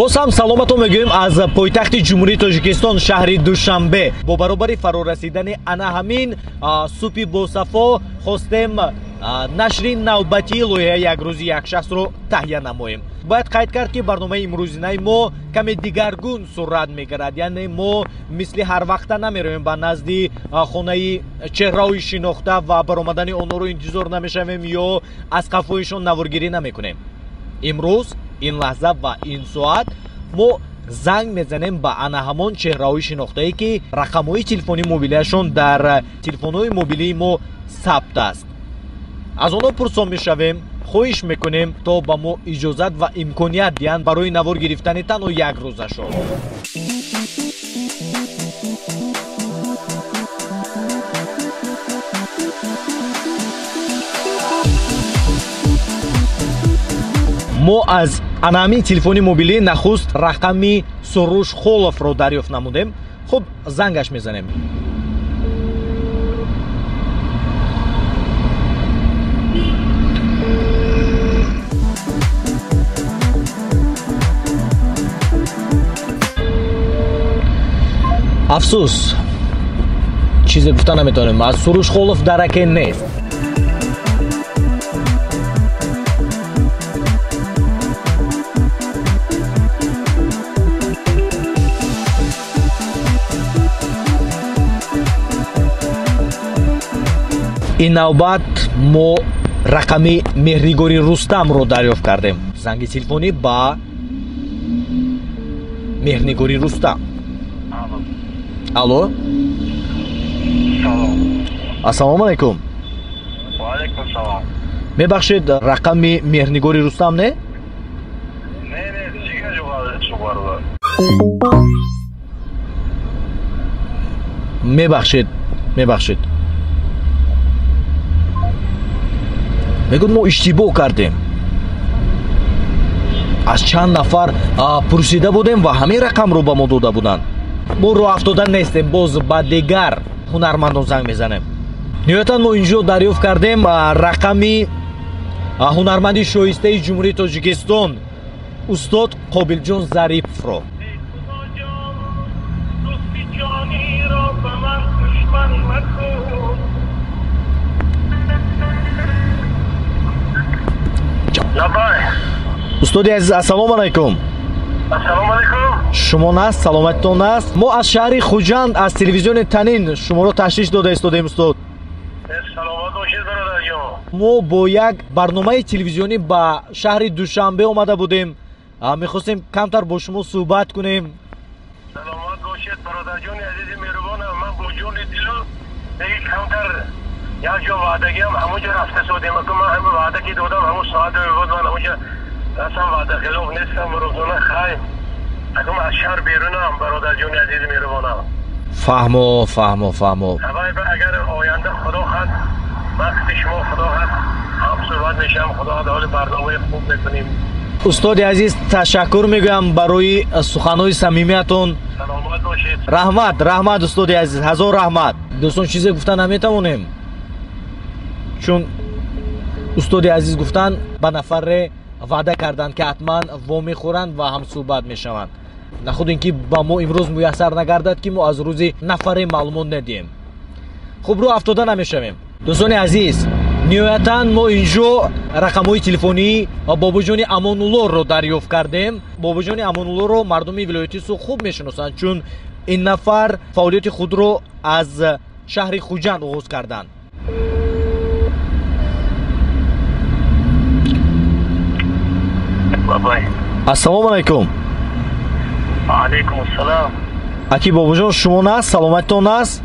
боз ҳам саломатон мегӯем аз пойтахти ҷумҳурии тоҷикистон шаҳри душанбе. бо баробари фарорасидани ана ҳамин субҳи босафо хостем нашри навбатии лоиҳаи якрӯзи якшахсро таҳия намоем. бояд қайд кард ки барномаи имрӯзинаи мо каме дигаргун сурат мегирад, яъне мо мисли ҳарвақта намероем ба назди хонаи чеҳраҳои шинохта ва баромадани онҳоро интизор намешавем ё аз қафоишон наворгирӣ намекунем. имрӯз ин лаҳза ва ин соат мо занг мезанем ба ана ҳамон чеҳраҳои шинохтае ки рақамҳои телефони мобилиашон дар телефонҳои мобилии мо сабт аст. аз онҳо пурсон мешавем, хоҳиш мекунем то ба мо иҷозат ва имконият диҳанд барои навор гирифтани танҳо як рӯзашон. мо аз анаҳамин телефони мобилӣ нахуст рақами Суруш Холовро дарёфт намудем. хуб, зангаш мезанем. афсус, чизе гуфта наметавонем. аз Суруш Холов дараке нест. ин навбат мо рақами Меҳригори Рустамро дарёфт кардем. занги телефонӣ ба Меҳригори Рустам. алло, ассалому алайкум. ва алайкум салом. мебахшед, рақами Меҳригори Рустам не? Не, дигар ҷоғар. мебахшед. мегӯд мо иштибоҳ кардем. аз чанд нафар пурсида будем ва ҳамин рақамро ба мо дода буданд. мо роҳ афтода нестем, боз ба дигар ҳунармандон занг мезанем. ниҳоятан мо инҷо дарёфт кардем рақами ҳунарманди шоистаи ҷумҳурии Тоҷикистон устод Қобилҷон Зариповро. устоди азиз, ассалому алайкум. Ассалому алайкум. шумо наст, саломатитон аст? мо аз шаҳри Хуҷанд аз телевизиони Танин шуморо ташриш дода истодем устод. Саломат бошед бародарҷон. мо бо як барномаи телевизионӣ ба шаҳри Душанбе омада будем. мехостем камтар бо шумо суҳбат кунем. Саломат бошед бародарҷони азизи меҳрубонам. ман бо ҷони дилу деги камтар як ҷо ваъдагиам ҳамонҷо рафта содем. ман ҳама ваъда ки додам ҳамон соат мебод ман ҳамонҷо расам ваъда хилоф нестам. рӯзона хай акум аз шаҳр берунам бародарҷони азизи меҳрубонам. фаҳмо. агар оянда худо хаст вақти шумо худо хаст ҳам суҳбат мешам. худо хаст ҳоли барномаи хуб мекунем. устоди азиз, ташаккур мегӯям барои суханҳои самимиятон. саломат бошед. раҳмат устоди азиз, ҳазор раҳмат. дӯстон, чизе гуфта наметавонем, чун устоди азиз гуфтанд ба нафаре ваъда карданд ки ҳатман вомехӯранд ва ҳамсӯҳбат мешаванд. нахуд ин ки ба мо имрӯз муяссар нагардад ки мо аз рӯзи нафаре маълумот надиҳем. хуб, рӯ афтода намешавем. дӯстони азиз, ниҳоятан мо инҷо рақамҳои телефонии Бобоҷони Амонуллоҳро дарёфт кардем. Бобоҷони Амонуллоҳро мардуми вилояти Суғ хуб мешиносанд, чун ин нафар фаъолияти худро аз шаҳри Хуҷанд оғоз карданд. ассалому алайкум. алайкум ассалом. аки Бобоҷон, шумо наст? саломатитон аст?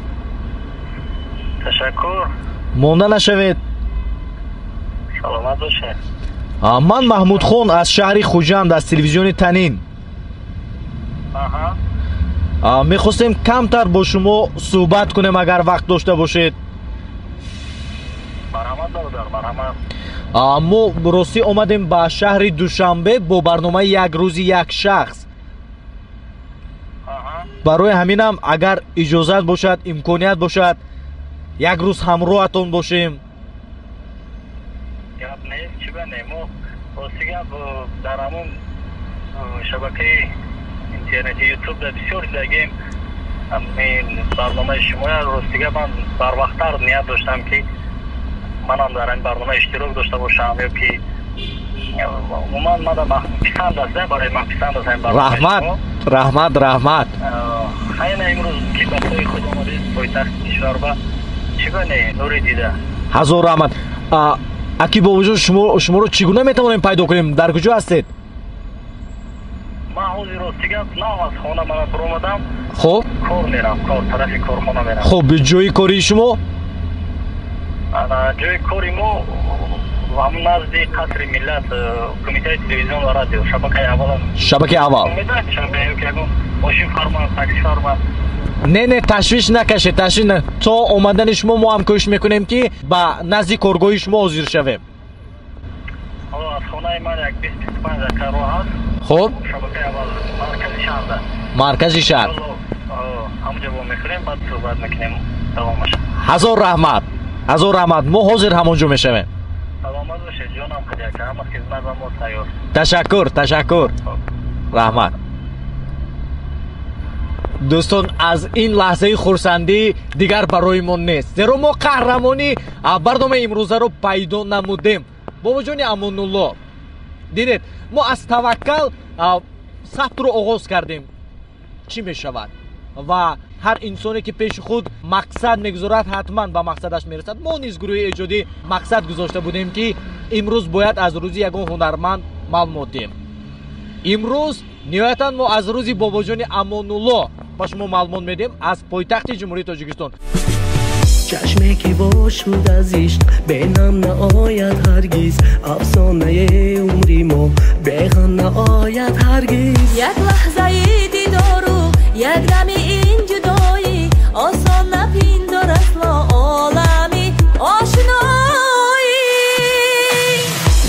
ташаккур. монда нашавед. саломат бошед. ман Маҳмудхон аз шаҳри Хуҷанд аз телевизиони Танин. мехостем камтар бо шумо суҳбат кунем агар вақт дошта бошед. марҳамат бародар, марҳамат. мо ростӣ омадем ба шаҳри Душанбе бо барномаи як рӯзи як шахс. барои ҳаминам агар иҷозат бошад, имконият бошад, як рӯз ҳамроҳатон бошем. гап нест, чӣ банем мо рости гап дар ҳамон шабакаи интернети ютубда бисёр дидагем ин барномаи шумоя ростига ман барвақттар ният доштам ки манам дар ин барнома иштирок дошта бошам ё ки умуман мада писанд аст барои ман писанд аст ин барномаи раҳмат хайна имрӯз ки ба сои худ омадед пойтахти кишварба чӣ гуне нури дида ҳазор раҳмат аки бобоҷон шуморо чӣ гуна метавонем пайдо кунем дар куҷо ҳастед ман ҳозир ростига нав аз хона мана биромадам хоб кор мерам кор тарафи корхона мерам хоб ҷои кори шумо ҷои кори мо ҳамун назди қасри миллат кумитаи телевизион ва радио шабакаи аввал мошин фарма такси фарма не ташвиш накашед то омадани шумо мо ҳам кӯшиш мекунем ки ба назди коргоҳи шумо ҳозир шавем аз хонаи ман як 20-25 дақиқа роҳ аст хоб шабакаи аввал маркази шаҳрда маркази шаҳр ҳамҷа бо мехӯрем баъд суҳбат мекунем давомаш ҳазор раҳмат мо ҳозир ҳамон ҷо мешавем саломат бошед ҷонам хадяка ҳама хизмат ва мо тайёр ташаккур раҳмат дӯстон аз ин лаҳзаи хурсандӣ дигар бароимон нест зеро мо қаҳрамони барномаи имрӯзаро пайдо намудем бобоҷони амонулло дидед мо аз таваккал сафтро оғоз кардем чӣ мешавад ва ҳар инсоне ки пеши худ мақсад мегузорад ҳатман ба мақсадаш мерасад мо низ гурӯҳи эҷодӣ мақсад гузошта будем ки имрӯз бояд аз рӯзи ягон ҳунарманд маълумот диҳем имрӯз ниҳоятан мо аз рӯзи бобоҷони амонулло ба шумо маълумот медиҳем аз пойтахти ҷумҳурии тоҷикистон چشمه که باشود از عشق به نام نآید هرگز افسانه عمری ما به غم نآید هرگز یک لحظه دیدار و یک دم این جدایی آسان نپندار اصلا عالمی آشنایی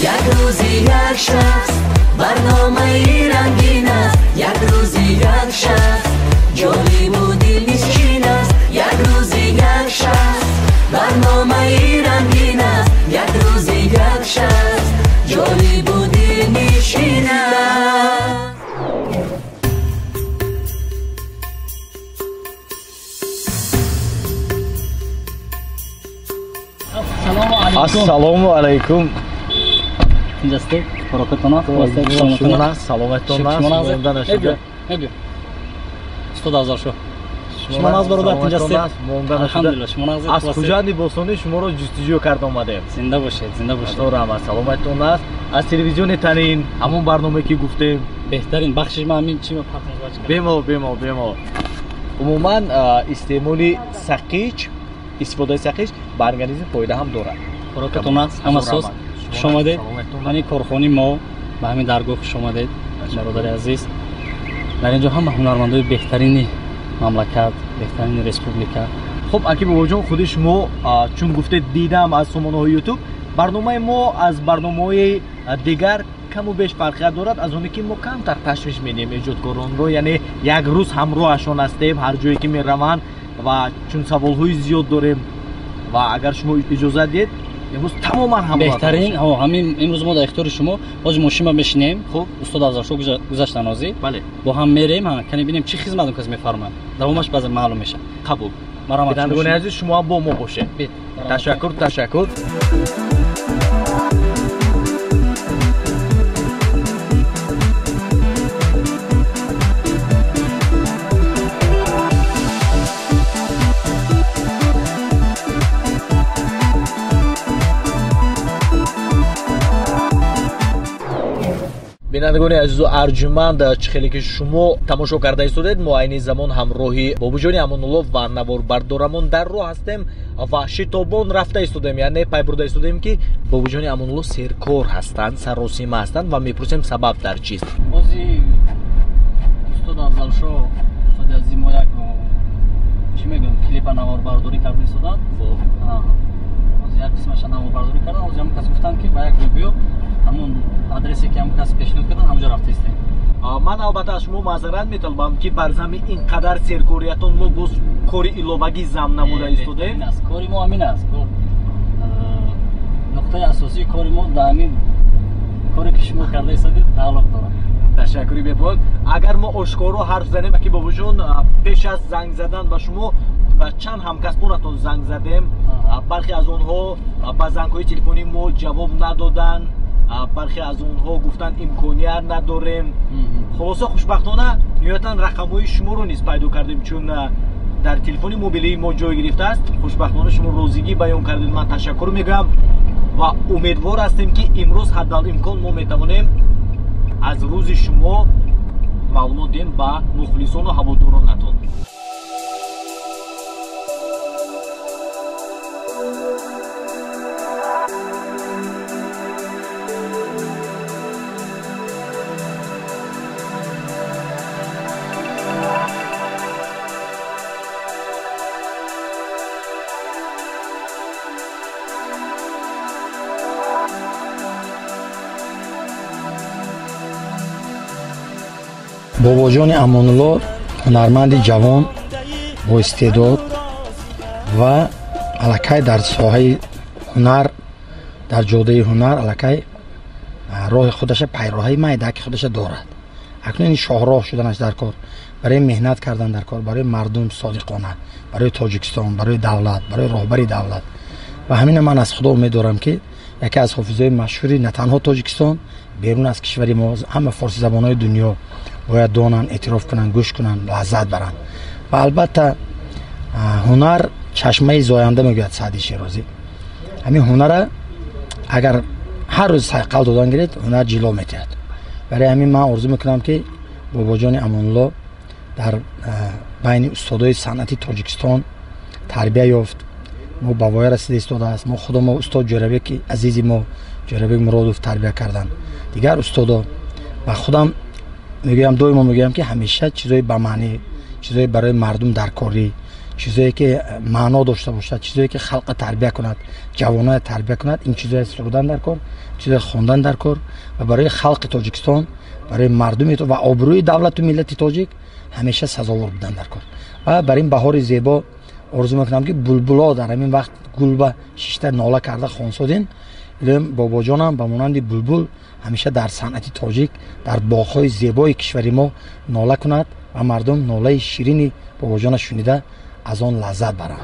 یک روزی یک شخص برنامه رنگین است یک روزی یک شخص جالب و دلنشین است یک روزی یک شخص برنامه رنگین است یک روزی یک شخص جالب و دلنشین است ассалому алайкум инҷастед ҳаракатон аст саломатон аст шумо нағз бародар инҷастед алҳамдулилла шумо нағз аз куҷа либосони шуморо ҷустуҷӯ карда омадем зинда бошед раҳмат саломатон аст аз телевизиони танин ҳамон барномае ки гуфтем беҳтарин бахши ма ҳамин чӣ бемол умуман истеъмоли сақич истифодаи сақич ба организм фоида ҳам дорад ҳаракатон аст ҳама соз хуш омадед ҳамин корхони мо ба ҳамин даргоҳ хуш омадед бародари азиз дар ин ҷо ҳама ҳунармандои беҳтарини мамлакат беҳтарини республика хуб аки бобоҷон худи шумо чун гуфтед дидам аз сомонаҳои ютуб барномаи мо аз барномаҳои дигар каму беш фарқият дорад аз оне ки мо камтар ташвиш медиҳем эҷодкоронро яъне як рӯз ҳамроҳашон ҳастем ҳар ҷое ки мераванд ва чун саволҳои зиёд дорем ва агар шумо иҷоза диҳед имрӯз тамоман беҳтарин ҳамин имрӯз мо дар ихтиёри шумо ҳозир мошинба мешинем хуб устод афзалшо гузаштан ҳозир бо ҳам мерем кани бинем чӣ хизмат кас мефармояд давомаш баъзан маълум мешавад қабул бинандагони азиз шумо ҳам бо мо бошед ташаккур бинандагони азизу арҷуманд чӣ хеле ки шумо тамошо карда истодед мо айни замон ҳамроҳи бобуҷони амонулло ва наворбардорамон дар роҳ ҳастем ва шитобон рафта истодем яъне пай бурда истодем ки бобуҷони амонулло серкор ҳастанд саросима ҳастанд ва мепурсем сабаб дар чист ҳозир устод афзалшо устоди азиз мо як чӣ мегӯям клипа наворбардорӣ карда истоданд ҳозир як қисмаша наворбардорӣ кардан ҳозир ҳам кас гуфтанд ки ба як ҷо биё ҳамон адресе ки ҳам кас пешниҳод кардан ҳамҷо рафта истем ман албатта аз шумо маъзарат металабам ки бар замми ин қадар серкориятон мо боз кори иловагӣ зам намуда истодем кори мо ҳамин аст нуқтаи асосии кори мо да ҳамин коре ки шумо карда истодед тааллуқ дорад ташаккури мепоям. Агар мо ошкоро ҳарф занем ки бобоҷон пеш аз занг задан ба шумо ба чанд ҳамкасбонатон занг задем, бархе аз онҳо ба зангҳои телефони мо ҷавоб надодан, бархе аз онҳо гуфтанд имконият надорем. хулоса хушбахтона ниҳоятан рақамҳои шуморо низ пайдо кардем, чун дар телефони мобилии мо ҷой гирифтааст. хушбахтона шумо розигӣ баён кардед. ман ташаккур мегӯям ва умедвор ҳастем ки имрӯз ҳаддалимкон мо метавонем аз рӯзи шумо маълумот диҳем ба мухлисону ҳаводоронатон. бобоҷони амонулло ҳунарманди ҷавон бо истеъдод ва аллакай дар соҳаи ҳунар, дар ҷодаи ҳунар аллакай роҳи худаша, пайроҳаи майдаки худаша дорад. акнун ин шоҳроҳ шуданаш дар кор, барои меҳнат кардан дар кор, барои мардум содиқона, барои тоҷикистон, барои давлат, барои роҳбари давлат. ва ҳамина ман аз худо умед дорам ки яке аз ҳофизои машҳури на танҳо тоҷикистон, берун аз кишвари мо, ҳама форсизабонҳои дунё бояд донанд, эътироф кунанд, гӯш кунанд, лаззат баранд. ва албатта ҳунар чашмаи зоянда мегӯяд Саъди Широзӣ. ҳамин ҳунара агар ҳар рӯз сайқал додан гиред, ҳунар ҷило метиҳад. барои ҳамин ман орзу мекунам ки бобоҷони амонулло дар байни устодои санъати тоҷикистон тарбия ёфт. мо ба воя расида истодааст. мо худо мо устод ҷӯрабеки азизи мо, ҷӯрабек Муродов тарбия кардан. дигар устодо ба худам мегӯям, доимо мегӯям ки ҳамеша чизои ба маънӣ, чизои барои мардум даркорӣ, чизое ки маъно дошта бошад, чизое ки халқа тарбия кунад, ҷавоноя тарбия кунад, ин чизои сурудан дар кор, чизои хондан дар кор ва барои халқи Тоҷикистон, барои мардуми ва обрӯи давлату миллати тоҷик ҳамеша сазовор будан дар кор. ва бар ин баҳори зебо орзу мекунам ки булбуло дар ҳамин вақт гулба шишта нола карда хонсодин. илем бобоҷонам ба монанди булбул ҳамеша дар санъати тоҷик, дар боғҳои зебои кишвари мо нола кунад ва мардум нолаи ширини бобоҷона шунида аз он лаззат баранд.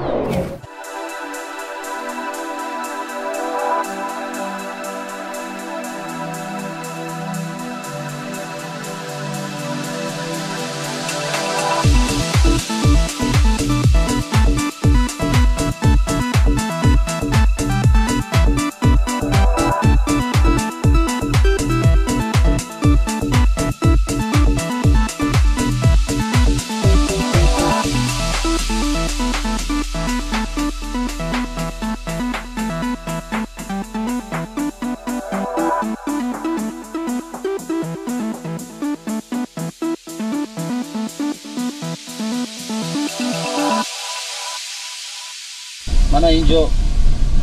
мана инҷо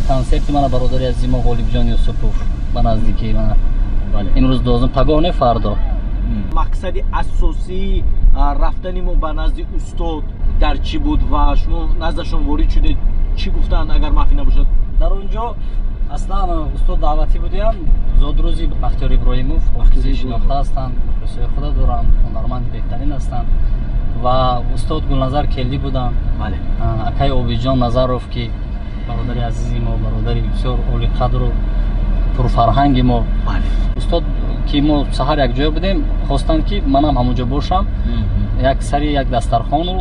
консерти мана бародари азиз мо Ғолибҷон Юсупов ба наздикии мана имрӯз дозум пагоҳ не фардо. мақсади асосии рафтани мо ба назди устод дар чӣ буд ва шумо наздашон ворид шудед, чӣ гуфтанд агар маъфӣ набошад? дар он ҷо аслан устод даъватӣ будем, зодрӯзи Бахтиёр Иброҳимов ҳофизи шинохта ҳастанд, мухлисои худа доранд, ҳунарманди беҳтарин ҳастанд ва устод Гулназар Келдӣ буданд, акай Обиҷон Назаров ки бародари азизи мо, бародари бисёр олиқадру пурфарҳанги мо. устод ки мо саҳар якҷоя будем, хостанд ки манам ҳамонҷо бошам, як сари як дастархону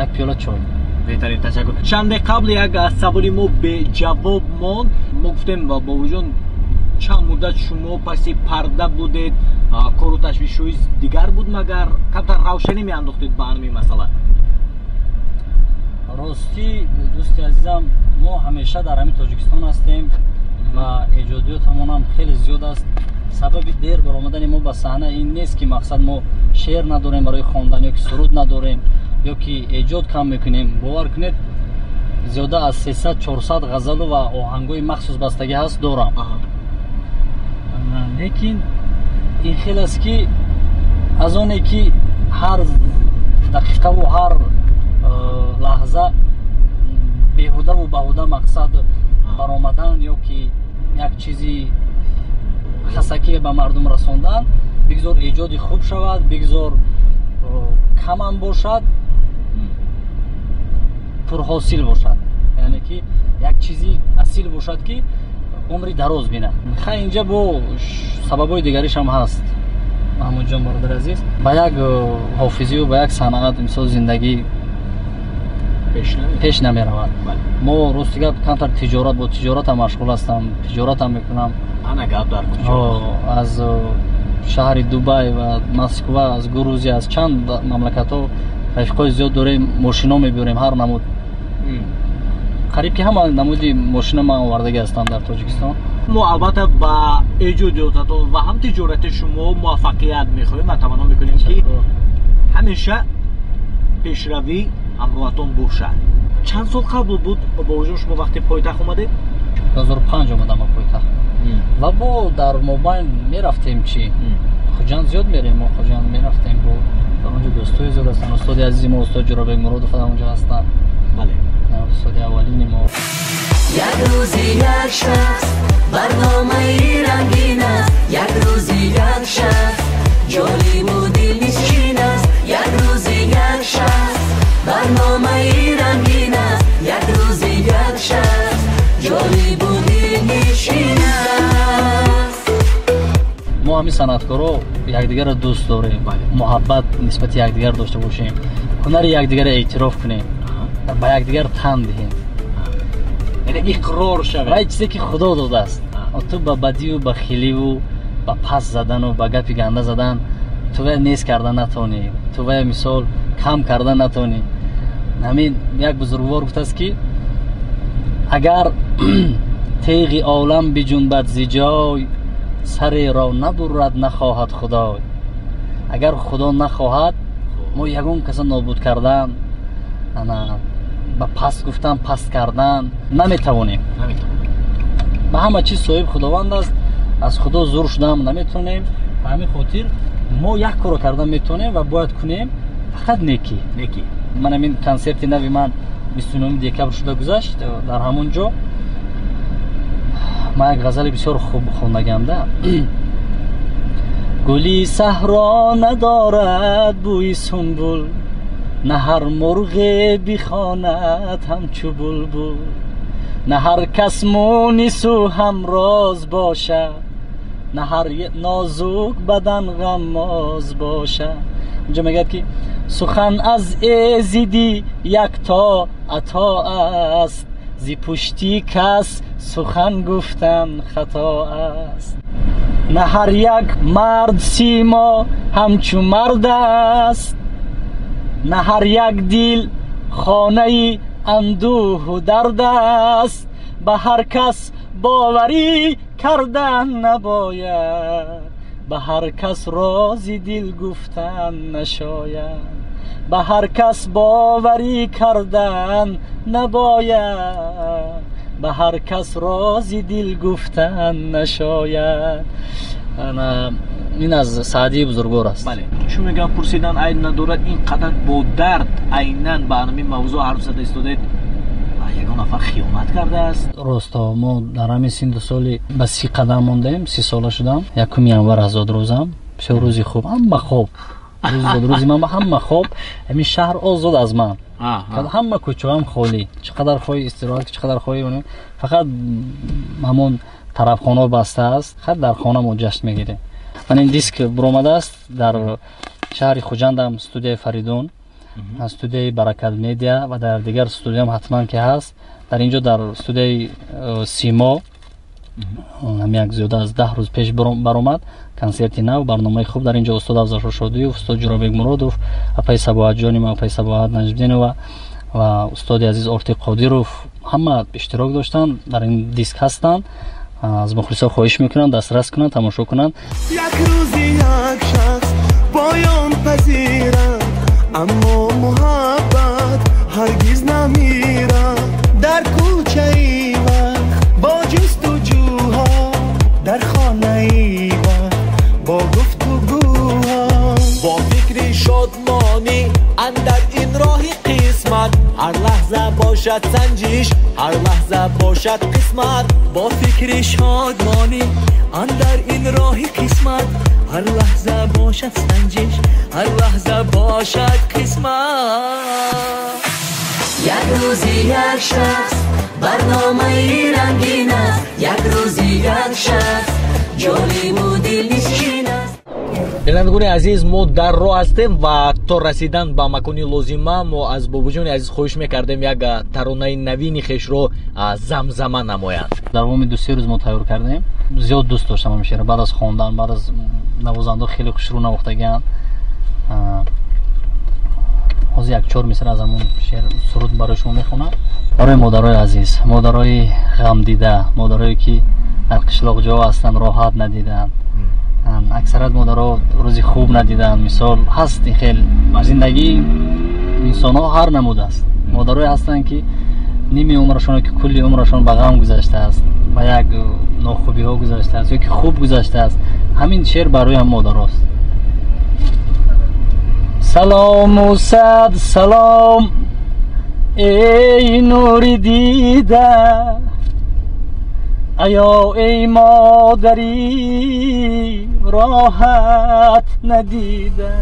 як пиёла чой. беҳтарин, ташаккур. чанде қабл як саволи мо беҷавоб монд. мо гуфтем бобоҷон чанд муддат шумо паси парда будед, кору ташвишҳои дигар буд магар камтар равшанӣ меандохтед ба ҳамин масъала? рости дӯсти азизам, мо ҳамеша дар ҳамин Тоҷикистон ҳастем ва эҷодиётамонам хеле зиёд аст. сабаби дер баромадани мо ба саҳна ин нест ки мақсад мо шеър надорем барои хондан ё ки суруд надорем ё ки эҷод кам мекунем. бовар кунед, зиёда аз 300-400 ғазалу ва оҳангҳои махсус бастагӣ ҳаст дорам. лекин ин хел аст ки аз оне ки ҳар дақиқаву ҳар лаҳза беҳудаву баҳуда мақсад баромадан ё ки як чизи хасакие ба мардум расондан, بگذار ایجاد خوب شود، بگذار کم هم باشد پرحاصل باشد، یعنی که یک چیزی اصیل باشد که عمری دراز بینه. خیلی اینجا با سببای دیگریش هم هست محمود جان برادر عزیز، با یک حافظی و با یک صنعت مثل زندگی پیش نمی رود. ما روستیگه کمتر تجارت با تجارت هم مشغول هستم، تجارت هم میکنم. انا گپ در کجا؟ از شهر دوبای و مسکو، از گروزی، از چند مملکت ها رفیقای زیاد داریم، ماشینا میبریم هر نمود. قریب که همه نمودی ماشین ما آوردگی هستم در تاجیکستان. ما البته با ایجاداتتون و هم تجارت شما موفقیت میخوایم و تمنا میکنیم که همیشه پیشروی همراهتون باشه. چند سال قبل بود با وجود شما وقتی پایتخت اومدید؟ 2005 اومدم پایتخت و با در موبایل میرفتیم چی خوجان زیاد میریم، ما خوجان میرفتیم با در اونجا دوستای زیاد هستن، استاد عزیز ما استاد جرابک مرادوف اونجا هستن. بله استاد اولین ما. یک روزی یک شخص برنامه رنگین است، یک روزی یک شخص جالب و دلنشین است، یک روزی یک شخص برنامه رنگین است، یک روزی یک شخص جالب و دلنشین است. ما همین صنعتکارا یکدیگر را دوست داریم، محبت نسبت یکدیگر داشته باشیم، هنر یکدیگر اعتراف کنیم، با یکدیگر تن دهیم، یعنی اقرار شود. و چیزی که خدا داده است. تو با بدی و با خیلی و با پس زدن و با گپی گنده زدن تو نیست کردن نتونی، تو مثال کم کردن نتونی. همین یک بزرگوار گفته است که اگر تیغ عالم بجنبد ز جای، سر را نبرد نخواهد خدای. اگر خدا نخواهد ما یگان کس نابود کردن، با پس گفتن پس کردن نمیتوانیم. به همه چیز صاحب خداوند است، از خدا زور شدن نمیتونیم. به همین خاطر ما یک کارو کردن میتونیم و باید کنیم، فقط نیکی. من همین کنسرت نوی من 29 دکبر شده گذشت، در همونجا من یک غزل بسیار خوب خوندگم ده. گلی صحرا ندارد بوی سنبل، نه هر مرغ بخواند همچو بلبل، نه هر کس مونس و همراز باشد، نه هر نازک بدن غماز باشد. اونجا میگه که سخن از ایزدی یک تا عطا است، زی پشتی کس سخن گفتن خطا است. نه هر یک مرد سیما همچو مرد است، نه هر یک دل خانه اندوه و درد است. به هر کس باوری کردن نباید، به هر کس راز دل گفتن نشاید. به هر کس باوری کردن نباید، به هر کس راز دل گفتن نشاید. این از سعدی بزرگوار است. بله. چون میگم پرسیدن عین ندارد، اینقدر با درد عیناً به همین موضوع حرف زده استودید یگان نفر خیانت کرده است. راستا ما در همین سن دو سالی به 30 قدم ماندیم، 30 ساله شدم. یکم ینور آزاد روزم، بسیار روزی خوب، همه خوب روزی من همه خوب. همین شهر آزاد از من، همه کوچه هم خالی، چقدر خواهی استراحت، چقدر خواهی، فقط همون طرف خانه بسته است، خط در خانه ما جشن میگیره. من این دیسک برآمده است در شهر خوجندم، استودیو فریدون، استودیو برکت میدیا و در دیگر استودیو هم حتما که هست. در اینجا در استودیو سیما هم یک زیاده از 10 روز پیش برآمد کنسرت نو، برنامه خوب. در اینجا استاد افضل شادی و استاد جرابک مرادوف، اپای سباحت جانی ما، اپای سباحت نجمدین و استاد عزیز آرتی قادیروف همه اشتراک داشتن در این دیسک هستند. از مخلصا خواهش میکنم دسترس کنن، تماشا کنن. یک روزی یک شخص پایان پذیرد، اما محبت هرگز نمیرد. در کوچه ای وقت با جستجوها، در خانه ای وقت با گفتگوها، با فکر شادمانی اندر این راه قسمت. هر لحظه باشد سنجش، هر لحظه باشد قسمت. با فکر شادمانی اندر این راه قسمت، هر لحظه باشد سنجش هر لحظه باشد قسمت یک روزی یک شخص برنامه رنگین است یک روزی یک شخص جالب و دلنشین است. بینندگان عزیز ما در راه هستیم و تا رسیدن به مکانی لازمه ما از بابوجان عزیز خواهش میکردیم یک ترانه نوین خویش رو زمزمه نمایند. در وامی 2-3 روز ما تیار کردیم. زیاد دوست داشتم این شعر بعد از خواندن بعد از نوازنده خیلی خوش رو نواختگان از یک 4 مصرع از همون شعر سرود برای شما میخونم. برای مادرای عزیز، مادرای غم دیده، مادرایی که در قشلاق جا هستن راحت ندیدن، اکثرت مادرها روزی خوب ندیدن. مثال هست این خیلی زندگی انسان ها هر نمود است. مادرای هستن که نیمی عمرشون که کلی عمرشون به غم گذشته است و یک ناخوبی ها گذشته است یا که خوب گذشته است. همین شعر برای هم مادرهاست. سلام و صد سلام ای نور دیده ایا ای مادری راحت ندیده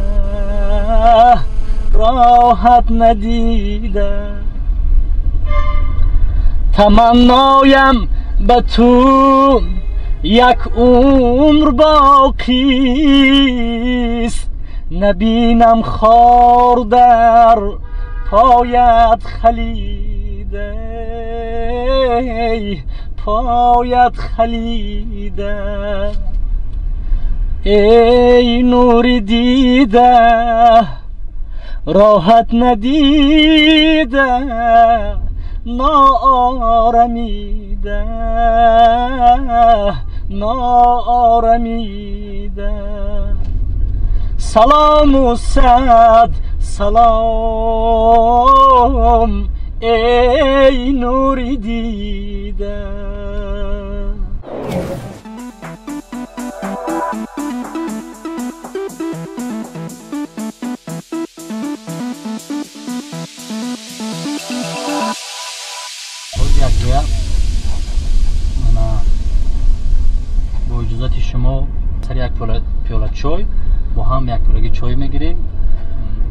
راحت ندیده تمنایم به تو یک عمر باقیست نبینم خار در پایت خلیده پایت خلیده ای نور دیده راحت ندیده ناآرمیده ناآرمیده سلام و صد سلام ای نور دیده. با اجازت شما سر یک پیاله چای با هم یک پیالگی چای میگیریم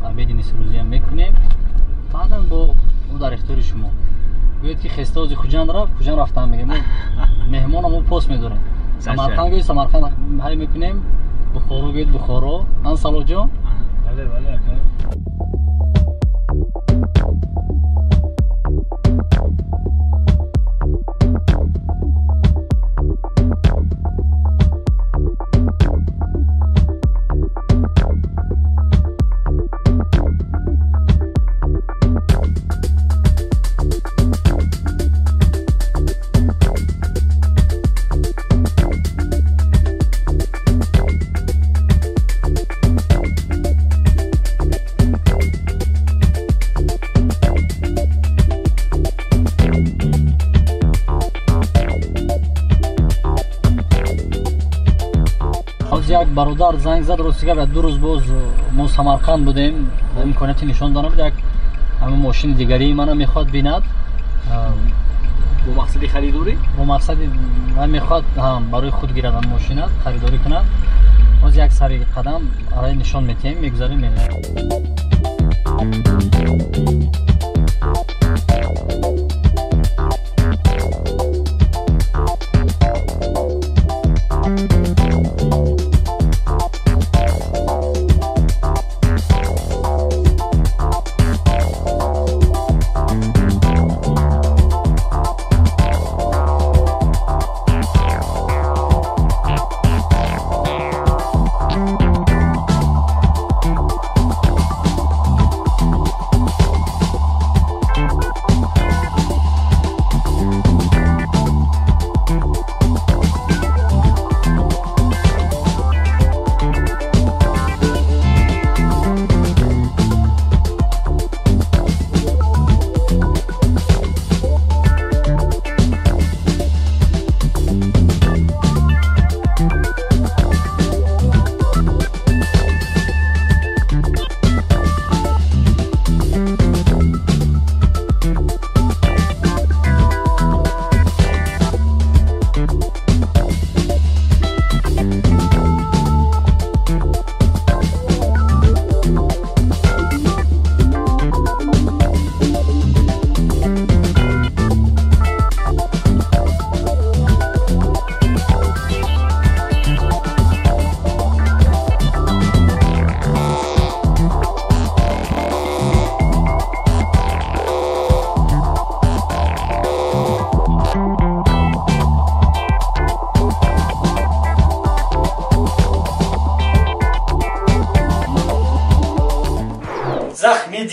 عبید نیست روزی هم میکنیم بعدا با در اختیار شما گوید که خسته از خوجان رفت خوجان رفتن میگه ما مهمان هم پاس میداریم سمرقند گوید سمرقند حل میکنیم بخارا گوید بخارا انسالو جان بله بله یک برادر زنگ زد روسیگه و 2 روز باز ما سمرقند بودیم امکاناتی نشان دادم یک همه ماشین دیگری منو میخواد بیند با مقصد خریداری با مقصد من میخواد هم برای خود گیردن ماشین خریداری کنه باز یک سری قدم برای نشان میتیم میگذاریم میریم.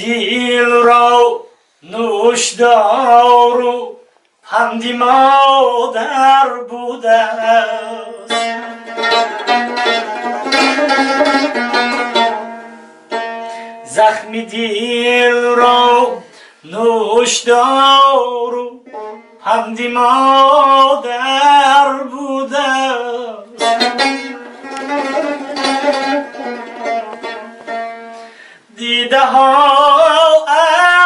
دل را نوشدار و پند مادر بوده است. زخم دل را نوشدار و پند مادر بوده است. دیده ها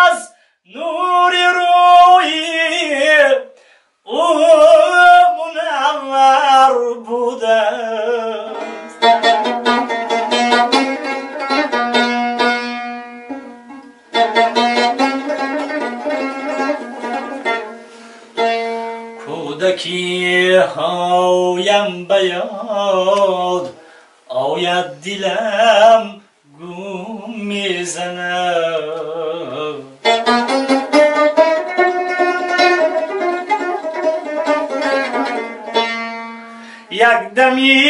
از نور روی او منور بوده است. کودکی هایم بیاد آید دلم گم میزنه. یک دمی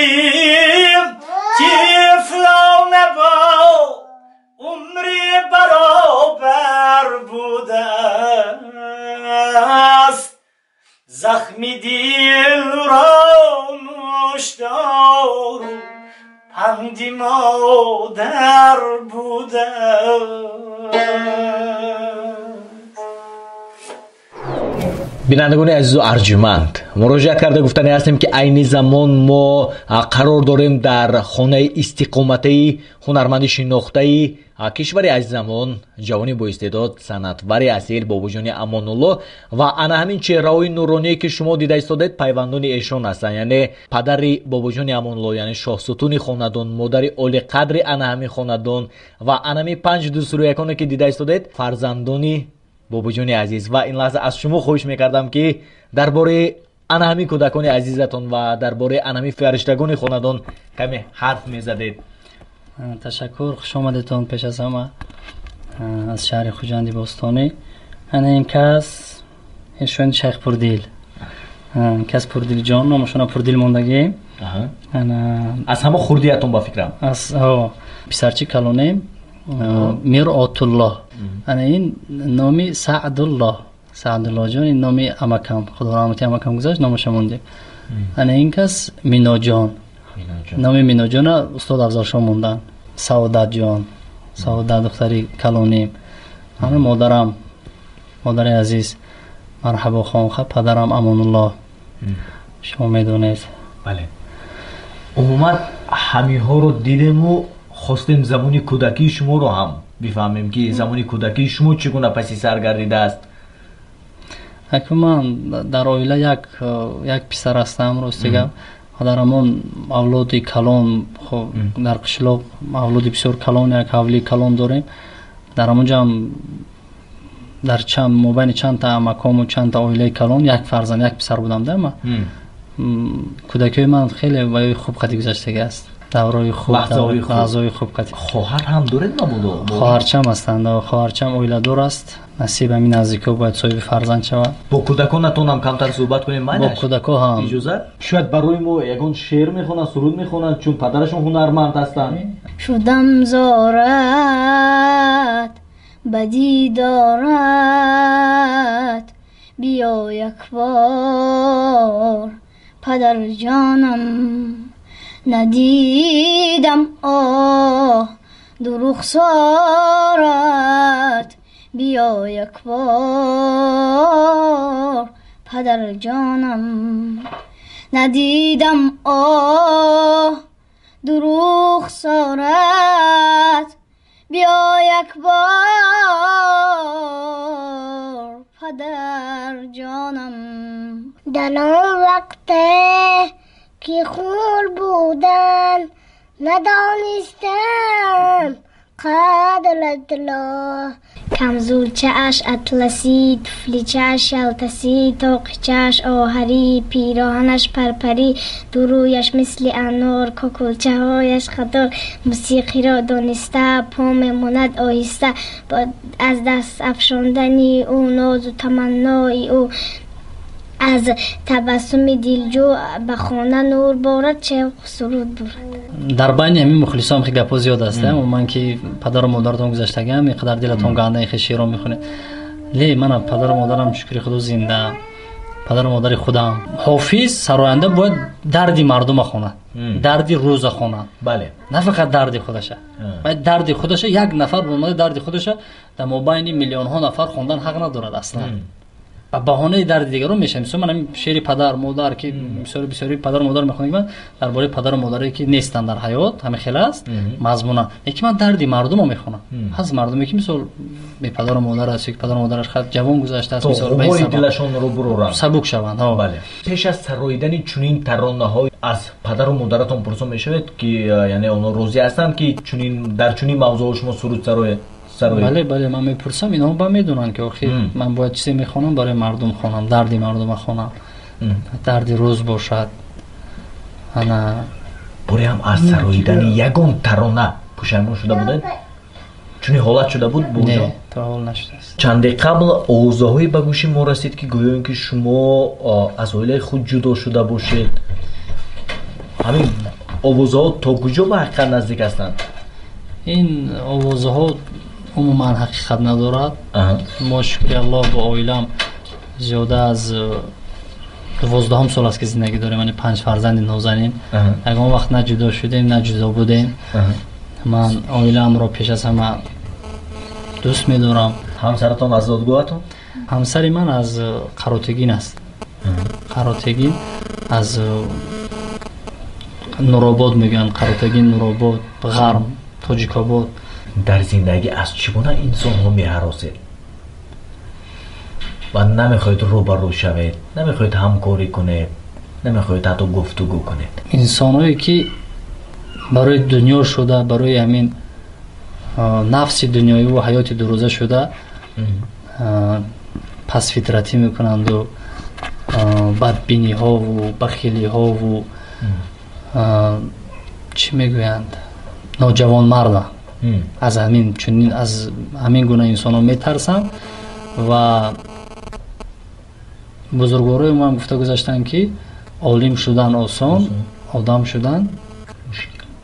طفلانه با عمری برابر بوده است. زخم دل را نوشدار پند مادر بوده. بینندگان عزیز و ارجمند، مراجعه کرده گفتنی هستیم که عین زمان ما قرار داریم در خانه استقامتی هنرمند شناخته کشور عزیزمون، جوانی با استعداد، صنعتور اصیل باباجان امان‌الله و انا همین چهره‌های نورانی که شما دیده ایستادید پیوندان ایشان هستند، یعنی پدر باباجان امان‌الله، یعنی شاهستون خاندان، مادر عالی قدر انا همین خاندان و انا همین 5 دوسترویکانی که دیده ایستادید فرزندانی باباجان عزیز. و این لحظه از شما خواهش میکردم که درباره انا همین کودکان عزیزتون و درباره انا همین فرشتگان خاندان کمی حرف میزدید. تشکر، خوش آمدید پیش از همه از شهر خوجند باستانی. انا این کس ایشون شیخ پردیل، کس پردیل جان، نامشون پردیل موندگی. انا از همه خوردیتون با فکرم از پسرچی کلونه میر آتالله. انا این نامی سعدالله جان، این نامی امکم، خدا رحمتی امکم گذاشت، نامش موندیم. انا این کس مینا جان، نامی مینا جان استاد افضل شاه موندن. سعادت جان، سعادت دختری کلونیم. انا مادرم، مادر عزیز مرحبا خان، پدرم امان الله. شما میدونید. بله. عموما همه ها رو دیدیم و خواستیم زمانی کودکی شما رو هم بفهمیم که زمانی کودکی شما چگونه پسی سرگردیده است. من در عائله یک پسر هستم، راستیگم مادرمون اولاد کلان، خب در قشلاق اولاد بسیار کلان، یک حولی کلان داریم. در همونجا هم در چند مابین چند تا مکان و چند تا عائله کلان یک فرزند یک پسر بودم. در من کودکی من خیلی خوب قدی گذشته است. دورای خوب، لحظه‌های خوب قدی. خواهر هم دارید نبود؟ خواهرچم هستند، خواهرچم عائله دار است. نصیب همین نزدیکا باید صاحب فرزند شود. با کودکانتون هم کمتر صحبت کنیم. با کودکا هم اجازه شاید برای ما یگان شعر میخونن، سرود میخونن، چون پدرشون هنرمند هستن. شدم زارت بدی دارد، بیا یک بار پدر جانم. ندیدم دو رخسارت، بیا یک بار پدر جانم. ندیدم دو رخسارت، بیا یک بار پدر جانم. در آن وقت که خور بودن ندانستم قدر الله. کمزور چش اطلسی، طفلی چش یلتسی، توق چش آهری، پیراهنش پرپری، درویش مثل انار، کاکلچه هایش خطار. موسیقی را دانسته پا میماند آهسته، از دست افشاندنی او ناز و تمنای او. از تبسم دلجو به خانه نور بارد چه سرود برد. در بین همین مخلصام خیلی گپا زیاد است. من که پدر و مادرتون گذاشتگم اینقدر دلتون گنده این شعرها میخونه. لی من پدر و مادرم شکر خدا زنده. پدر و مادر خودم. حافظ سراینده باید دردی مردم خونه. دردی روز خونه. بله. نه فقط دردی خودشه. باید دردی خودشه یک نفر به دردی خودشه در مابین میلیون ها نفر خوندن حق ندارد اصلا. و بهانه درد دیگران میشه. مثلا من شعر پدر مادر که بسیاری پدر و مادر میخونم من درباره پدر و مادری که نیستن در حیات همه خیلی است مضمونا. یکی من دردی مردم رو میخونم. از مردمی که مثلا به پدر و مادر است که پدر و مادرش خود جوان گذاشته است مثلا به این دلشون رو برورن سبک شوند. بله. پیش از سراییدن چنین ترانه‌های از پدر و مادرتون پرسان میشود که یعنی اونا راضی هستند که چنین در چنین موضوع شما سرود سرای بله من میپرسم اینا با میدونن که آخه من باید چیزی میخونم برای مردم خونم دردی مردم خونم دردی روز باشد انا برای هم از سراییدن یگان ترانه پشیمون شده بودن چونی حالت شده بود بودا؟ نه تا حال نشده است. چندی قبل آوازهایی به گوش ما رسید که گویان که شما از عائله خود جدا شده باشید همین آوازها تا کجا به حقیقت نزدیک هستند؟ این آوازها عموما حقیقت ندارد. ما شکر الله با عائله‌ام زیاده از 12 سال است که زندگی داریم. من 5 فرزند نازنین. یگان وقت نه جدا شدیم نه جدا بودیم. من عائله‌ام را پیش از همه دوست می‌دارم. همسرتون از دادگاهتون؟ همسر من از قراتگین است. قراتگین از نورآباد میگن. قراتگین نورآباد غرم تاجیک‌آباد. در زندگی از چگونه انسان ها می‌هراسید و نمیخواید روبرو شوید نمیخواید همکاری کنید نمیخواید حتی گفتگو کنید انسانایی که برای دنیا شده برای همین نفس دنیایی و حیات دو روزه شده پس فطرتی میکنند و بدبینی ها و بخیلی ها و چی میگویند نوجوان مرد از همین چنین از همین گونه انسان ها میترسم و بزرگوارای ما هم گفته گذاشتن که عالم شدن آسان آدم شدن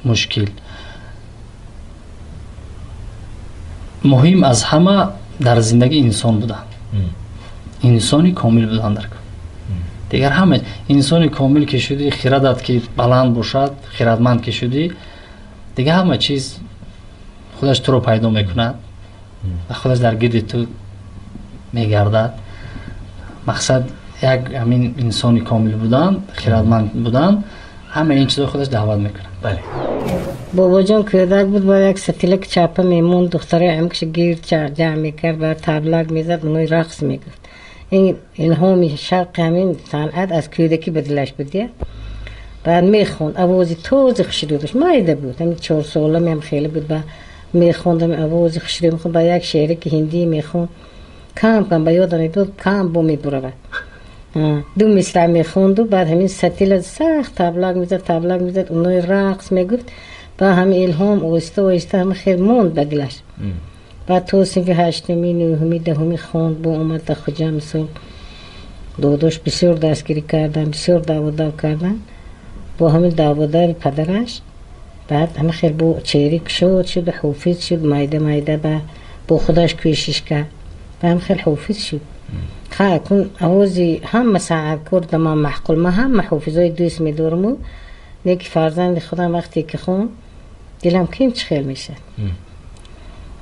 مشکل. مهم از همه در زندگی انسان بودن انسانی کامل بودن در دیگر همه انسانی کامل که شدی خردت که بلند باشد خردمند که شدی دیگه همه چیز خودش تو رو پیدا میکند و خودش در گرد تو میگردد. مقصد یک همین انسانی کامل بودن خردمند بودن همه این چیزا خودش دعوت میکنه. بله. بابا جان کودک بود با یک ستیلک چاپه میمون دختره عمکش گیر جمع میکرد و تبلک میزد اونوی رقص میگفت. این همی شوق همین صنعت از کودکی بدلش بودیه. بعد میخوند آوازی تازه خشری داشت مایده بود همین 4 ساله هم خیلی بود و میخوندم آوازی خشری میخوند با یک شعری که هندی میخوند کم با یادم میاد کم با میبره 2 مصرع میخوند و بعد همین ستیل سخت تبلک میزد اونوی رقص میگفت با همین الهام آهسته همه خیلی موند به دلش. بعد تو صنف 8 9 10 خواند با اومد تا خجم سال داداش بسیار دستگیری کردن بسیار دعوا کردن با همین دعوادار پدرش. بعد همه خیلی با چریک شد حافظ شد مایده با خودش کوشش کرد و هم خیلی حافظ شد. خواهد کن آوازی هم مساعد کرد ما محقول ما هم حافظای دوست میدارم و نیکی فرزند خودم وقتی که خون دلم کم چه خیل میشه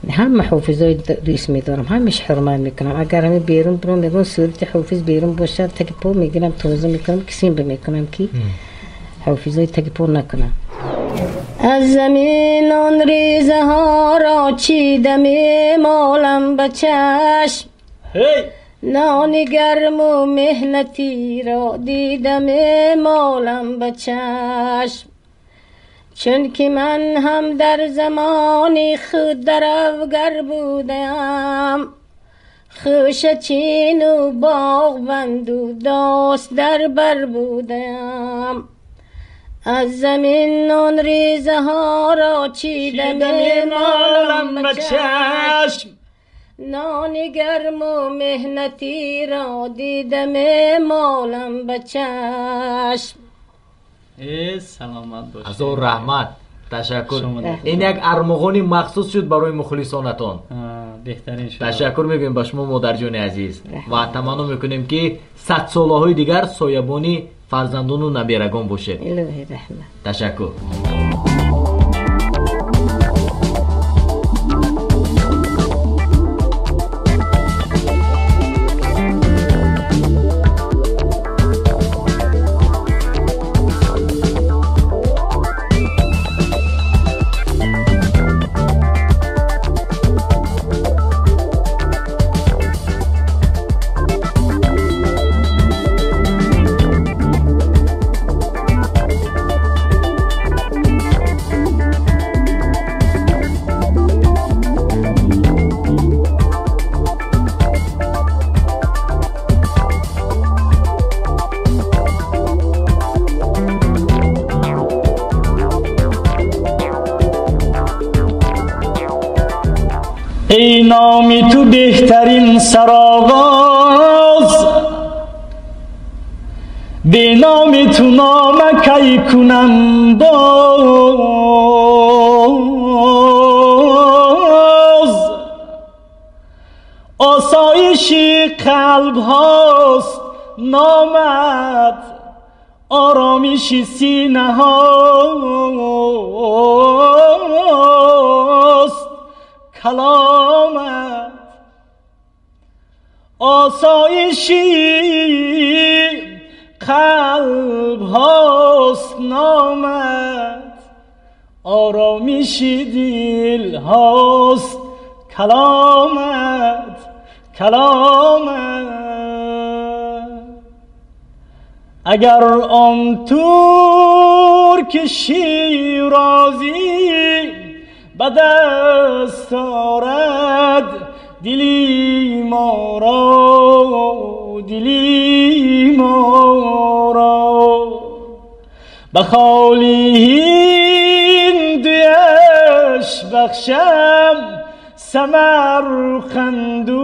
هم حافظای دوست میدارم همش حرمت میکنم. اگر همه بیرون برون میگن صورت حافظ بیرون باشه تکی پو میگیرم توضیح میکنم کسیم میکنم که حافظای تکی پو نکنم. از زمین آن ریزه ها را چیدم مالم به چشم نان گرم و مهنتی را دیدم مالم به چشم چون که من هم در زمانی خود در افگر بودم خوش چین و باغبند و داست در بر بودم. از زمین آن ریزه ها را چیدم مالم به چشم نان گرم و مهنتی را دیدم مالم به چشم. سلامت باشید. هزار رحمت. تشکر. این یک ارمغانی مخصوص شد برای مخلصانتان. بهترین شد. تشکر میگویم به شما مادر جان عزیز و تمنا میکنیم که 100 ساله های دیگر سایبانی فرزندان و نبیرگان باشید. الهی رحمت. تشکر. ای نام تو بهترین سرآغاز، به نام تو نام کی کنم باز. آسایش قلب هاست نامت، آرامش سینه هاست کلامت. آسایشی قلب هاست نامت، آرامش دل هاست کلامت. اگر آن طور که شیرازی به دست آرد دلی ما را، به خالی هندویش بخشم سمرقندو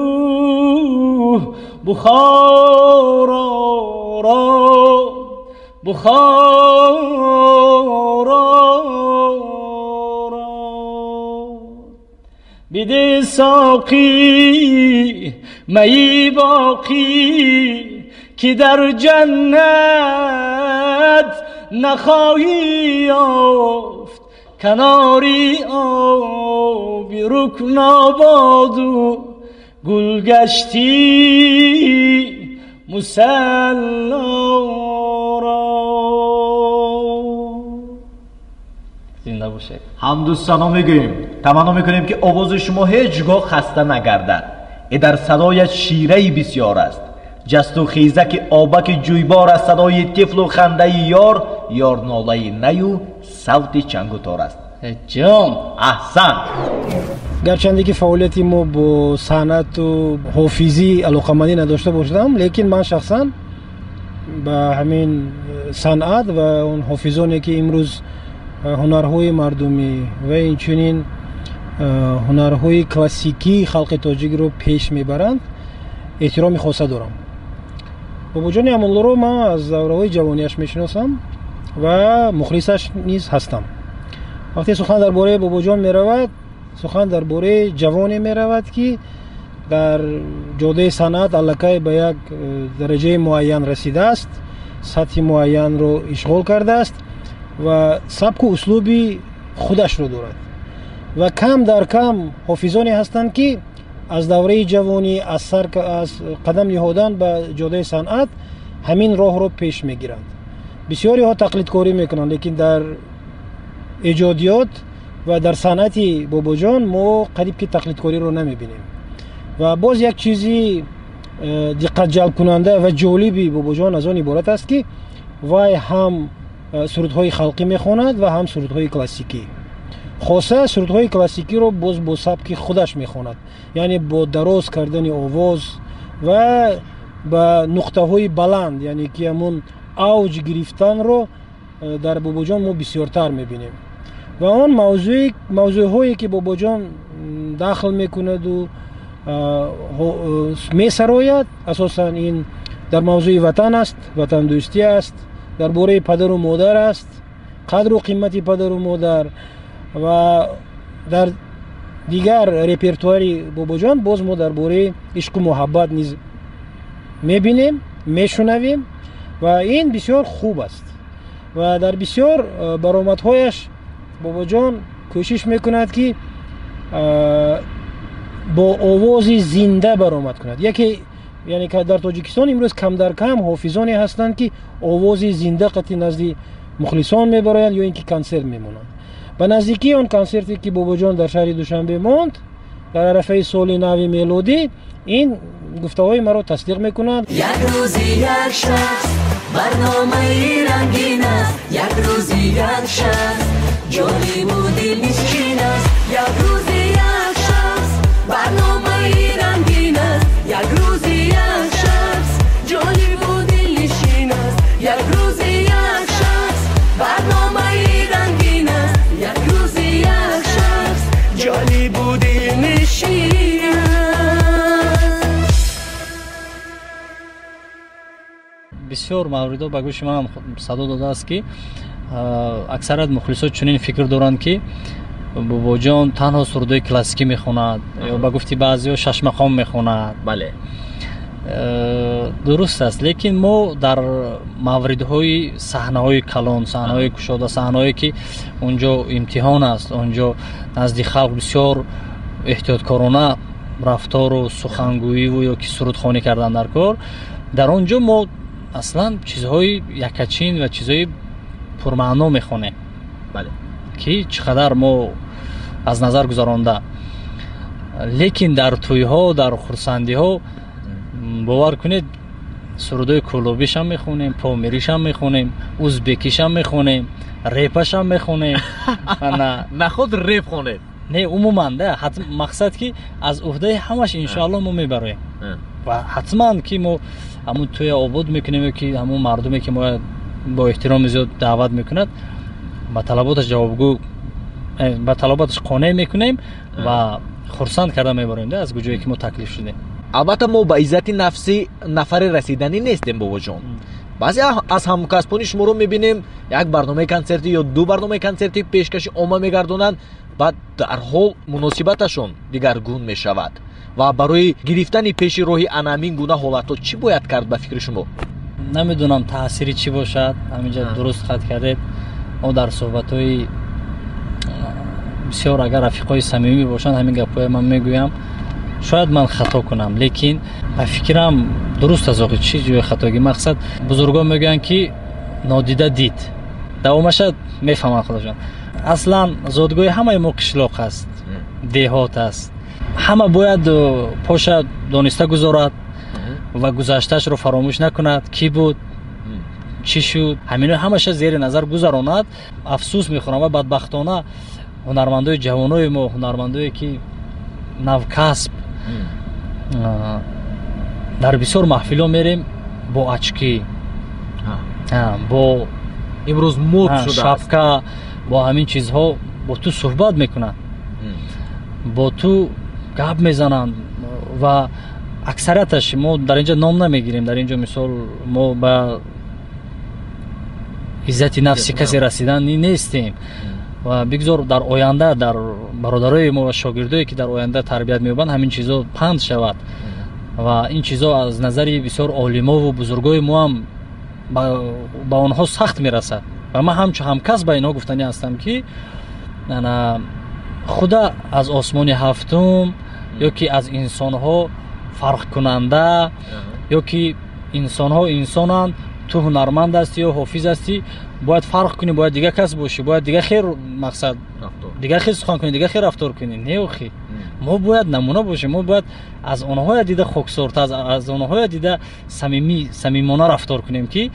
بخارا بده ساقی می باقی که در جنت نخواهی یافت کناری آبی رکن آباد و گلگشتی مسلا را. زنده باشید. حمد و ثنا میگوییم. تمنا میکنیم که آواز شما هیچگاه خسته نگردد. در صدایش شیره بسیار است. جست و خیزک آبک جویبار است. صدای طفل و خنده یار ناله نی و صوت چنگ و تار است. جان احسن. گرچنده که فعالیتی ما با صنعت و حافظی علاقه‌مندی نداشته باشم، لیکن من شخصا با همین صنعت و اون حافظانی که امروز هنرهای مردمی و اینچنین هنرهای کلاسیکی خلق تاجیک رو پیش میبرند احترام خاصه دارم. بابا جان امالله رو من از دوره‌های جوانیش میشناسم و مخلصش نیز هستم. وقتی سخن درباره بابا جان میرود، سخن درباره جوانی میرود که در جاده صنعت الکی به یک درجه معین رسیده است، سطح معین رو اشغال کرده است و سبک و اسلوبی خودش رو دارد و کم در کم حافظانی هستند که از دوره جوانی از قدم نهادن به جاده صنعت همین راه رو پیش میگیرند. بسیاری ها تقلید کاری میکنند، لیکن در ایجادیات و در صنعت بابا جان ما قریب که تقلید کاری رو نمیبینیم. و باز یک چیزی دقت جلب کننده و جالبی بابا جان از آن عبارت است که وای هم سرودهای خلقی میخواند و هم سرودهای کلاسیکی. خاصه سرودهای کلاسیکی رو باز با سبک خودش میخواند، یعنی با دراز کردن آواز و با نقطه های بلند، یعنی که همون اوج گرفتن رو در بابا جان ما بسیارتر میبینیم. و آن موضوع هایی که بابا جان داخل میکند و месарояд асосан ин дар мавзӯи ватан аст, ватандӯстӣ аст, дар бораи падару модар аст, қадру қимати падару модар ва дар дигар репертуари бобоҷон боз мо дар бораи ишқу муҳаббат низ мебинем, мешунавем ва ин бисёр хуб аст ва дар бисёр баромадҳояш бобоҷон кӯшиш мекунад ки бо овози зинда баромад кунад. Яке яъне дар Тоҷикистон имрӯз камдар кам ҳофизоне ҳастанд ки овози зинда қати назди мухлисон мебароянд ё ин ки консерт мемонанд. ба наздикии он консерте ки бобоҷон дар шаҳри Душанбе монд дар арафаи соли нави мелодӣ, ин гуфтаҳои маро тасдиқ мекунад. Як рӯзи як шахс барномаи рангин аст, як рӯзи як шахс ҷолибу дилнишин аст. Як рӯзи як шахс барномаи рангин аст, як рӯзи як шахс ҷолибу дилнишин аст. Як рӯзи як шахс барномаи рангин аст, як рӯзи як шахс ҷолибу дилнишин аст. бисёр мавридо ба гӯши ман садо додааст ки аксарат мухлисот чунин фикр доранд ки бобоҷон танҳо сурдои классикӣ мехонад ё ба гуфти баъзеҳо шашмақом мехонад. бале дуруст аст, лекин мо дар мавридҳои саҳнаҳои калон, саҳнаҳои кушода, саҳнаҳое ки онҷо имтиҳон аст, онҷо назди халқ бисёр эҳтиёткорона рафтору сухангӯиву ё ки сурудхонӣ кардан дар кор, дар он ҷо мо аслан чизҳои якачин ва чизҳои пурмаъно мехонем, ки чӣ қадар мо аз назар гузаронда. лекин дар тӯйҳо, дар хурсандиҳо бовар кунед сурудои кӯлобишам мехонем, помиришам мехонем, узбекишам мехонем, репашам мехонем. наход реп хонед? Не, умуман да, мақсад ки аз уҳдаи ҳамаш иншоалло мо мебароем ва ҳатман ки мо ҳамун тӯя обод мекунем ё ки ҳамун мардуме ки мо бо эҳтироми зиёд даъват мекунад ба талаботаш ҷавобгӯ, ба талаботаш қонеъ мекунем ва хурсанд карда мебарем да аз куҷое ки мо таклиф шудем. албатта мо ба иззати нафси нафаре расиданӣ нестем бобоҷон. баъзе аз ҳамкасбони шуморо мебинем як барномаи консерти ё ду барномаи консерти пешкаши омма мегардонанд, баъд дарҳол муносибаташон дигаргун мешавад ва барои гирифтани пеши роҳи ана ҳамин гуна ҳолатҳо чӣ бояд кард ба фикри шумо? намедонам таъсири чӣ бошад. ҳаминҷа дуруст қад кардед. мо дар суҳбатҳои бисёр агар рафиқои самимӣ бошанд ҳамин гапҳои ман мегӯям. шояд ман хато кунам, лекин ба фикрам дуруст аз оқи чӣ ҷои хатоги мақсад бузургон мегӯянд ки нодида дид, давомаша мефаҳманд худашон. аслан зодгоҳи ҳамаи мо қишлоқ аст, деҳот аст. ҳама бояд поша дониста гузорад ва гузаштаашро фаромӯш накунад. Кӣ буд, чӣ шуд, ҳамино ҳамаша зери назар гузаронад. афсӯс мехӯрам ва бадбахтона ҳунармандои ҷавонои мо, ҳунармандое ки навкасб, дар бисёр маҳфилҳо мерем бо очки, бо имрӯз мод шудааст, шапка, бо ҳамин чизҳо бо ту суҳбат мекунанд, бо ту гап мезананд ва аксарияташ мо дар инҷо ном намегирем. дар инҷо мисол мо ба иззати нафси касе расидан нестем ва бигзор дар оянда дар бародарои мо ва шогирдое ки дар оянда тарбият меёбанд ҳамин чизҳо панд шавад ва ин чизҳо аз назари бисёр олимову бузургои мо ҳам ба онҳо сахт мерасад. ва ман ҳамчун ҳамкас ба инҳо гуфтанӣ ҳастам ки худа аз осмони ҳафтум ё ки аз инсонҳо фарқкунанда ё ки инсонҳо инсонанд, ту ҳунарманд ҳастӣ ё ҳофиз ҳастӣ, бояд фарқ кунӣ, бояд дигар кас бошӣ, бояд дигар хел мақсад, дигар хел сухан кунӣ, дигар хел рафтор кунӣ. Не охи, мо бояд намуна бошем, мо бояд аз онҳое дида хоксорта, аз онҳое дида самимона рафтор кунем ки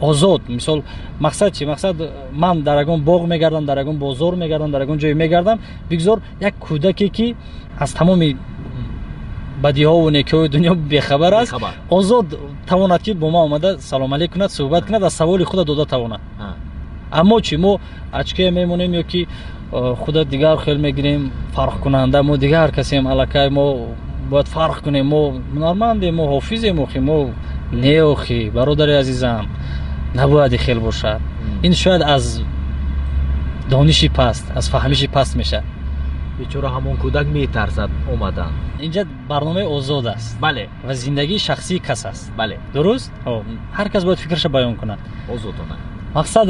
озод. мисол мақсад чӣ? мақсад ман дар ягон боғ мегардам, дар ягон бозор мегардам, дар ягон ҷое мегардам, бигзор як кӯдаке ки аз тамоми бадиҳову некиҳои дунё бехабар аст, озод тавонад ки бо ман омада салом алейк кунад, суҳбат кунад, аз саволи худа дода тавонад. аммо чӣ? мо очкое мемонем ё ки خود دیگر خیلی میگیریم فرق کننده ما دیگر کسیم الکای ما باید فرق کنیم ما نورماندیم ما حافظیم اخی ما نه اخی برادر عزیزم نباید خیلی باشد این شاید از دانشی پست از فهمیشی پست میشه بیچاره همون کودک میترسد اومدن اینجا برنامه آزاد است بله و زندگی شخصی کس است بله درست هر کس باید فکرش بیان کند آزادانه مقصد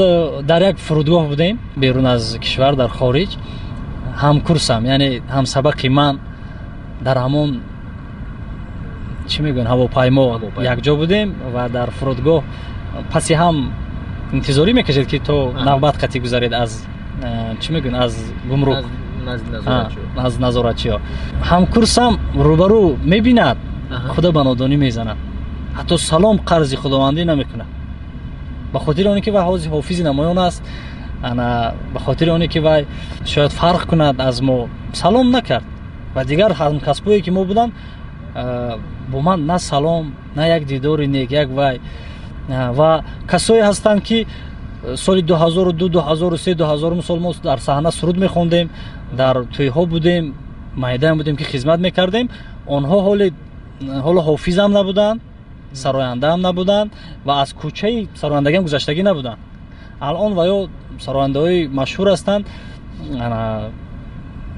در یک فرودگاه بودیم بیرون از کشور در خارج هم کورسم یعنی هم سبق من در همون چی میگن هواپیما یک جا بودیم و در فرودگاه پسی هم انتظاری میکشید که تو نوبت قطعی گذارید از چی میگن از گمرک از نظارتچی ها هم کورسم روبرو میبیند خدا بنادانی میزند حتی سلام قرض خداوندی نمیکنه به خاطر اونی که وای حافظ نمایان است انا به خاطر اونی که وای شاید فرق کند از ما سلام نکرد و دیگر هم کسبایی که ما بودن با من نه سلام نه یک دیداری نیک یک وای و کسایی هستند که سال 2002 2003 2000 سال ما در صحنه سرود میخوندیم در توی ها بودیم میدان بودیم که خدمت میکردیم آنها حال حافظ هم نبودن سراینده هم نبودن و از کوچه سراینده هم گذشتگی نبودن الان و یا سراینده های مشهور هستند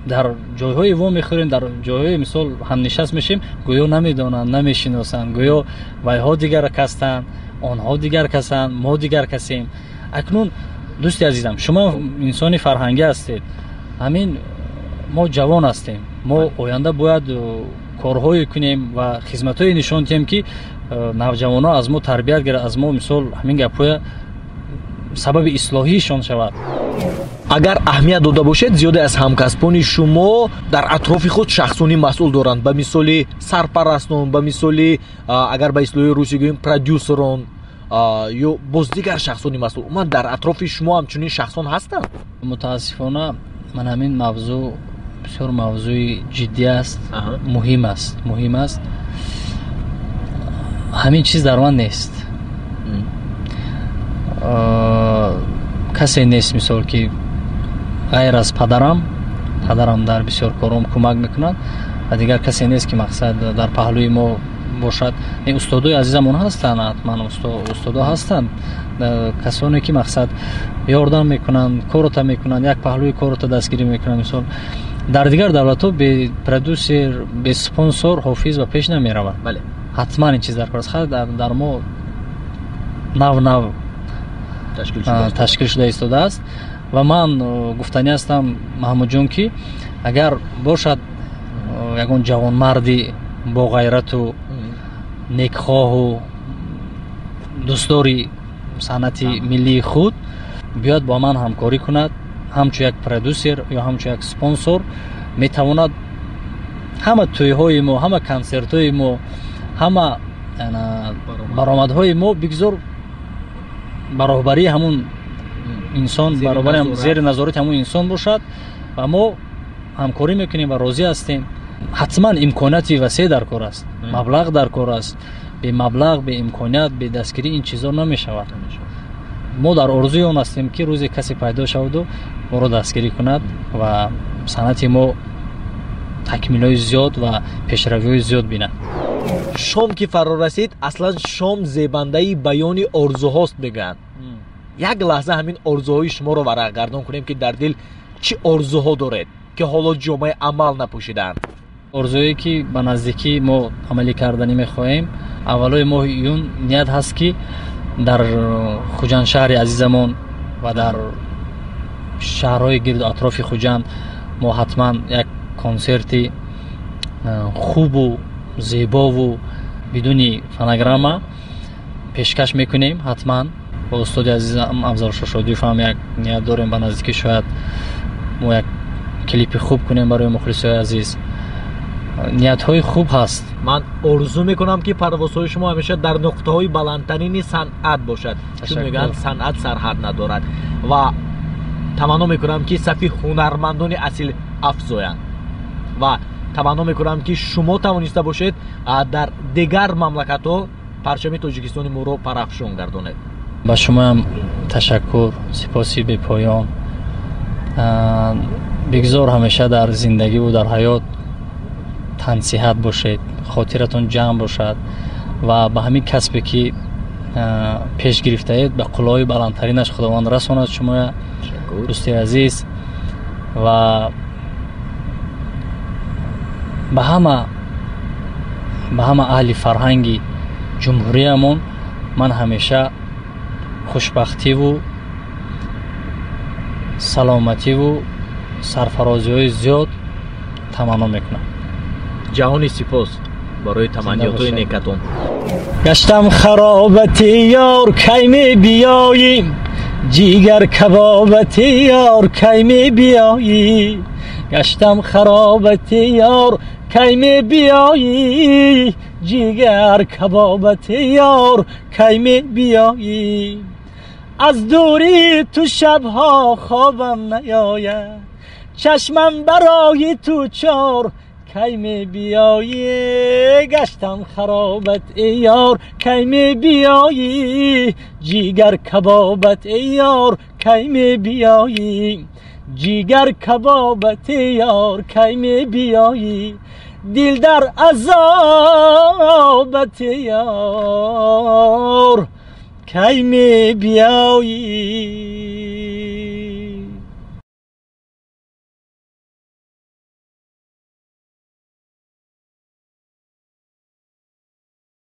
در جایهای وام میخوریم در جایهای مثال هم نشست میشیم گویا نمیدونن نمیشناسن گویا وایها دیگر کسن آنها دیگر کسن ما دیگر کسیم اکنون دوستی عزیزم شما انسانی فرهنگی هستید همین ما جوان هستیم ما آینده باید کارهایی کنیم و خدمتایی نشان دهیم که نوجوانان از ما تربیت گیرند از ما مثال همین گپ‌های سبب اصلاحیشان شود اگر اهمیت داده باشد زیاده از همکسبان شما در اطراف خود شخصانی مسئول دارند به مثال سرپرستان به مثال اگر به اصطلاح روسی گوییم پرودیوسران یا باز دیگر شخصانی مسئول من در اطراف شما همچنین شخصان هستند متاسفانه من همین موضوع بسیار موضوع جدی است مهم است همین چیز در من نیست کسی نیست مثال که غیر از پدرم در بسیار کارم کمک میکنند و دیگر کسی نیست که مقصد در پهلوی ما باشد این استادای عزیزمون هستند حتما استادا هستند کسانی که مقصد یاردم میکنند کارت میکنند یک پهلوی کارت دستگیری میکنند مثال در دیگر دولت‌ها به پرودوسر به اسپانسر حافظ و پیش نمیرود بله حتما این چیز در کار است در ما نو تشکیل شده ایستاده است و من گفتنی هستم محمود جون که اگر باشد یگان جوان مردی با غیرت و نیکخواه و دوستداری صنعت ملی خود بیاد با من همکاری کند همچو یک پرودوسر یا همچو یک اسپانسر میتواند همه تویهای ما همه کنسرت‌های ما همه برآمدهای ما بگذار برابری همون انسان برابری هم زیر نظارت همون انسان باشد و ما همکاری میکنیم و راضی هستیم حتما امکاناتی وسیع در کار است مبلغ در کار است به مبلغ به امکانات به دستگیری این چیزا نمیشود ما در آرزوی اون هستیم که روزی کسی پیدا شود و ما رو دستگیری کند و صنعت ما تکمیل‌های زیاد و پیشروی‌های زیاد بیند شام که فرا رسید اصلا شام زیبنده بیان آرزوهاست میگن یک لحظه همین آرزوهای شما رو ورق گردان کنیم که در دل چی آرزوها دارید که حالا جامعه عمل نپوشیدن آرزویی که به نزدیکی ما عملی کردنی میخواهیم اولای ما اون نیت هست که در خوجند شهر عزیزمون و در شهرهای گرد اطراف خوجند ما حتما یک کنسرتی خوب و زیبا و بدون فنگرامه پیشکش میکنیم حتما با استاد عزیزم افضل ششادیوف هم یک نیت داریم به نزدیکی شاید ما یک کلیپ خوب کنیم برای مخلصای عزیز نیت های خوب هست من آرزو میکنم که پروازهای شما همیشه در نقطه های بلندترین صنعت باشد چون میگن صنعت سرحد ندارد و تمنا میکنم که صفی هنرمندان اصیل افزایند و تمنا میکنم که شما توانسته باشید در دیگر مملکت ها پرچم تاجیکستان ما رو پرافشان گردانید با شما هم تشکر سپاسی به پایان بگذار همیشه در زندگی و در حیات تنصیحت باشید، خاطرتون جمع باشد و به همین کسبی که پیش گرفته اید به قلای بلندترینش خداوند رساند شما دوستی عزیز. و به همه اهل فرهنگی جمهوریمون من همیشه خوشبختی و سلامتی و سرفرازی های زیاد تمنا میکنم. جهانی سپاس برای تمنیات های نیکتون. گشتم خرابتی یار کی می بیایی، جیگر کبابتی یار کی می بیایی. گشتم خرابتی یار کی می بیایی، جیگر کبابتی یار کی می بیایی. از دوری تو شبها خوابم نیاید، چشمم برای تو چار کی می بیایی. گشتم خرابت ای یار کی می بیایی، جیگر کبابت ای یار کی می بیایی. جیگر کبابت ای یار کی می بیایی، دل در عذابت ای یار کی می بیایی.